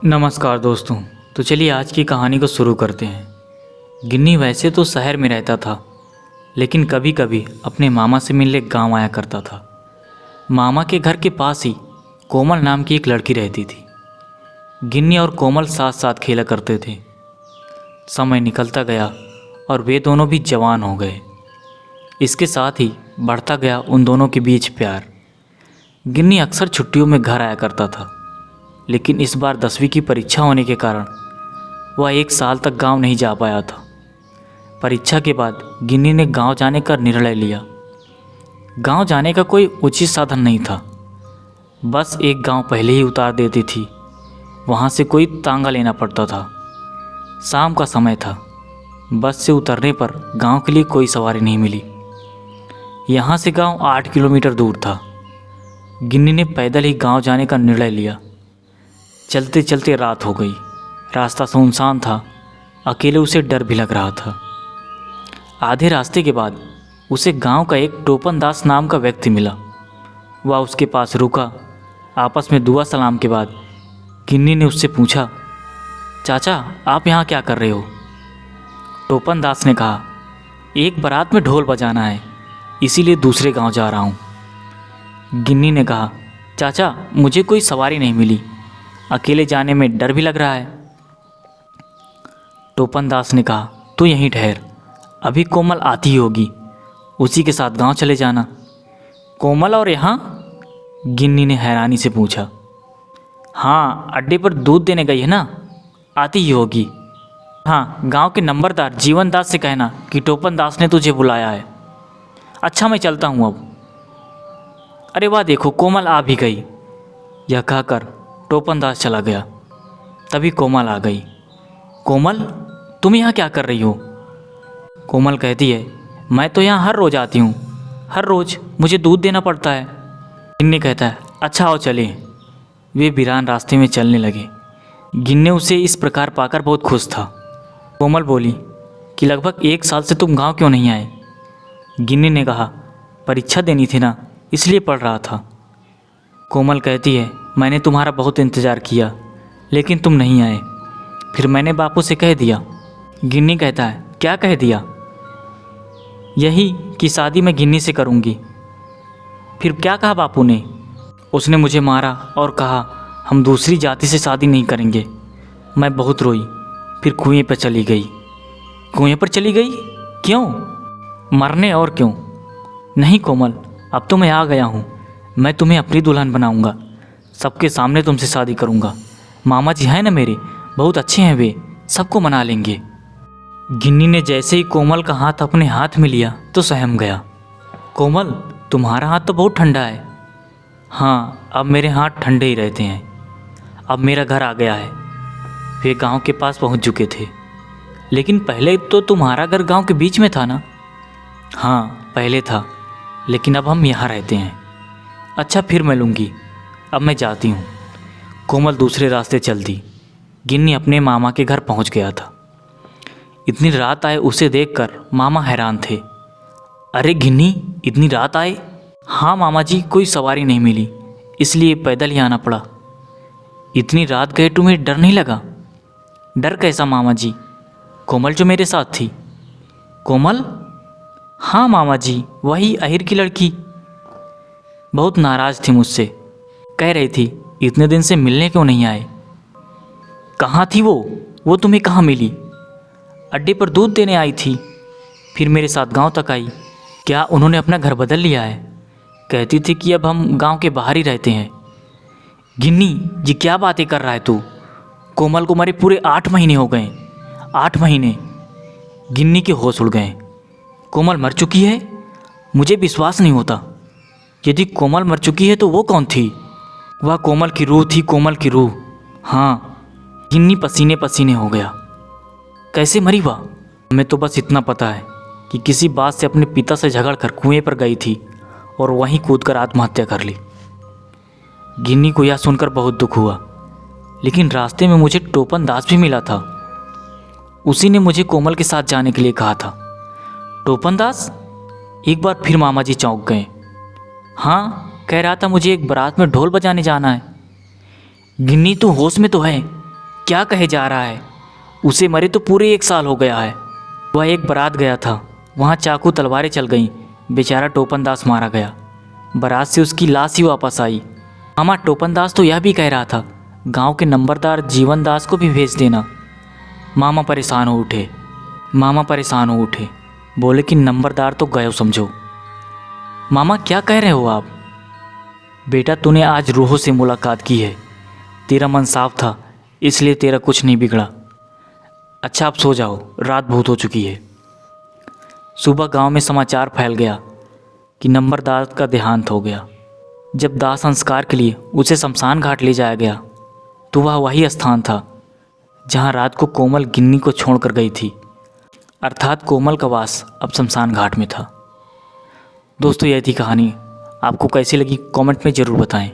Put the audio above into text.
नमस्कार दोस्तों। तो चलिए आज की कहानी को शुरू करते हैं। गिन्नी वैसे तो शहर में रहता था, लेकिन कभी कभी अपने मामा से मिलने गांव आया करता था। मामा के घर के पास ही कोमल नाम की एक लड़की रहती थी। गिन्नी और कोमल साथ साथ खेला करते थे। समय निकलता गया और वे दोनों भी जवान हो गए। इसके साथ ही बढ़ता गया उन दोनों के बीच प्यार। गिन्नी अक्सर छुट्टियों में घर आया करता था, लेकिन इस बार 10वीं की परीक्षा होने के कारण वह 1 साल तक गांव नहीं जा पाया था। परीक्षा के बाद गिन्नी ने गांव जाने का निर्णय लिया। गांव जाने का कोई उचित साधन नहीं था। बस एक गांव पहले ही उतार देती थी, वहां से कोई तांगा लेना पड़ता था। शाम का समय था। बस से उतरने पर गांव के लिए कोई सवारी नहीं मिली। यहाँ से गांव 8 किलोमीटर दूर था। गिन्नी ने पैदल ही गांव जाने का निर्णय लिया। चलते चलते रात हो गई। रास्ता सुनसान था। अकेले उसे डर भी लग रहा था। आधे रास्ते के बाद उसे गांव का एक टोपन दास नाम का व्यक्ति मिला। वह उसके पास रुका। आपस में दुआ सलाम के बाद गिन्नी ने उससे पूछा, चाचा आप यहाँ क्या कर रहे हो? टोपन दास ने कहा, एक बारात में ढोल बजाना है, इसीलिए दूसरे गांव जा रहा हूँ। गिन्नी ने कहा, चाचा मुझे कोई सवारी नहीं मिली, अकेले जाने में डर भी लग रहा है। टोपन दास ने कहा, तू यहीं ठहर, अभी कोमल आती ही होगी, उसी के साथ गांव चले जाना। कोमल और यहाँ? गिन्नी ने हैरानी से पूछा। हाँ, अड्डे पर दूध देने गई है ना, आती ही होगी। हाँ, गांव के नंबरदार जीवन दास से कहना कि टोपन दास ने तुझे बुलाया है। अच्छा मैं चलता हूँ अब। अरे वाह, देखो कोमल आ भी गई। यह कहकर टोपन दास चला गया। तभी कोमल आ गई। कोमल, तुम यहाँ क्या कर रही हो? कोमल कहती है, मैं तो यहाँ हर रोज़ आती हूँ, हर रोज़ मुझे दूध देना पड़ता है। गिन्नी कहता है, अच्छा आओ चलें। वे वीरान रास्ते में चलने लगे। गिन्नी उसे इस प्रकार पाकर बहुत खुश था। कोमल बोली कि लगभग 1 साल से तुम गांव क्यों नहीं आए? गिन्नी ने कहा, परीक्षा देनी थी ना, इसलिए पढ़ रहा था। कोमल कहती है, मैंने तुम्हारा बहुत इंतज़ार किया, लेकिन तुम नहीं आए। फिर मैंने बापू से कह दिया। गिन्नी कहता है, क्या कह दिया? यही कि शादी मैं गिन्नी से करूँगी। फिर क्या कहा बापू ने? उसने मुझे मारा और कहा हम दूसरी जाति से शादी नहीं करेंगे। मैं बहुत रोई, फिर कुएं पर चली गई। कुएं पर चली गई? क्यों? मरने और क्यों? नहीं कोमल, अब तो मैं आ गया हूँ। मैं तुम्हें अपनी दुल्हन बनाऊँगा, सबके सामने तुमसे शादी करूँगा। मामा जी हैं ना मेरे, बहुत अच्छे हैं, वे सबको मना लेंगे। गिन्नी ने जैसे ही कोमल का हाथ अपने हाथ में लिया तो सहम गया। कोमल, तुम्हारा हाथ तो बहुत ठंडा है। हाँ, अब मेरे हाथ ठंडे ही रहते हैं। अब मेरा घर आ गया है। वे गांव के पास पहुंच चुके थे। लेकिन पहले तो तुम्हारा घर गांव के बीच में था ना? हाँ, पहले था, लेकिन अब हम यहाँ रहते हैं। अच्छा फिर मिलूँगी, अब मैं जाती हूँ। कोमल दूसरे रास्ते चल दी। गिन्नी अपने मामा के घर पहुँच गया था। इतनी रात आए उसे देखकर मामा हैरान थे। अरे गिन्नी, इतनी रात आए? हाँ मामा जी, कोई सवारी नहीं मिली, इसलिए पैदल ही आना पड़ा। इतनी रात गए तुम्हें डर नहीं लगा? डर कैसा मामा जी? कोमल जो मेरे साथ थी। कोमल? हाँ मामा जी, वही अहिर की लड़की। बहुत नाराज़ थी मुझसे, कह रही थी इतने दिन से मिलने क्यों नहीं आए। कहाँ थी वो तुम्हें कहाँ मिली? अड्डे पर दूध देने आई थी, फिर मेरे साथ गांव तक आई। क्या उन्होंने अपना घर बदल लिया है? कहती थी कि अब हम गांव के बाहर ही रहते हैं। गिन्नी जी, क्या बातें कर रहा है तू? कोमल को मरे पूरे 8 महीने हो गए। 8 महीने? गिन्नी के होश उड़ गए। कोमल मर चुकी है? मुझे विश्वास नहीं होता। यदि कोमल मर चुकी है तो वो कौन थी? वह कोमल की रूह थी, कोमल की रूह। हाँ। गिन्नी पसीने पसीने हो गया। कैसे मरी वह? हमें तो बस इतना पता है कि किसी बात से अपने पिता से झगड़कर कुएं पर गई थी और वहीं कूदकर आत्महत्या कर ली। गिन्नी को यह सुनकर बहुत दुख हुआ। लेकिन रास्ते में मुझे टोपन दास भी मिला था। उसी ने मुझे कोमल के साथ जाने के लिए कहा था। टोपन दास? एक बार फिर मामा जी चौंक गए। हाँ, कह रहा था मुझे एक बारात में ढोल बजाने जाना है। गिन्नी तू होश में तो है? क्या कहे जा रहा है? उसे मरे तो पूरे 1 साल हो गया है। वह एक बारात गया था, वहाँ चाकू तलवारें चल गईं, बेचारा टोपन दास मारा गया। बारात से उसकी लाश ही वापस आई। मामा टोपन दास तो यह भी कह रहा था गांव के नंबरदार जीवन दास को भी भेज देना। मामा परेशान हो उठे, बोले कि नंबरदार तो गए समझो। मामा क्या कह रहे हो आप? बेटा तूने आज रूहों से मुलाकात की है, तेरा मन साफ था इसलिए तेरा कुछ नहीं बिगड़ा। अच्छा आप सो जाओ, रात बहुत हो चुकी है। सुबह गांव में समाचार फैल गया कि नंबरदार का देहांत हो गया। जब दाह संस्कार के लिए उसे शमशान घाट ले जाया गया तो वह वही स्थान था जहां रात को कोमल गिन्नी को छोड़कर गई थी, अर्थात कोमल का वास अब शमशान घाट में था। दोस्तों यह थी कहानी, आपको कैसी लगी कमेंट में ज़रूर बताएं।